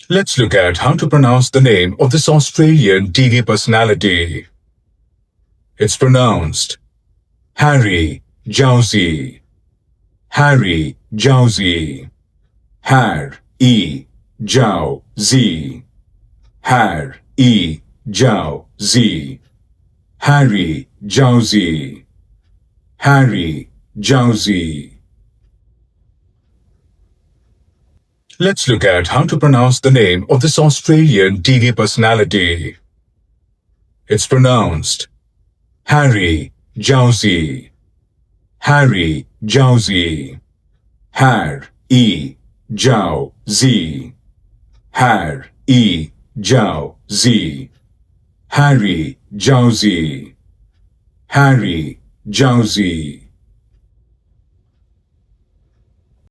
Let's look at how to pronounce the name of this Australian TV personality. It's pronounced Harry Jowsey. Harry Jowsey. Har-E-Jow-Z. Har-E-Jow-Z. Harry Jowsey. Harry Jowsey. Let's look at how to pronounce the name of this Australian TV personality. It's pronounced Harry Jowsey. Harry Jowsey. Har-E-Jow-Z. Har-E-Jow-Z. Harry Jowsey. Harry Jowsey.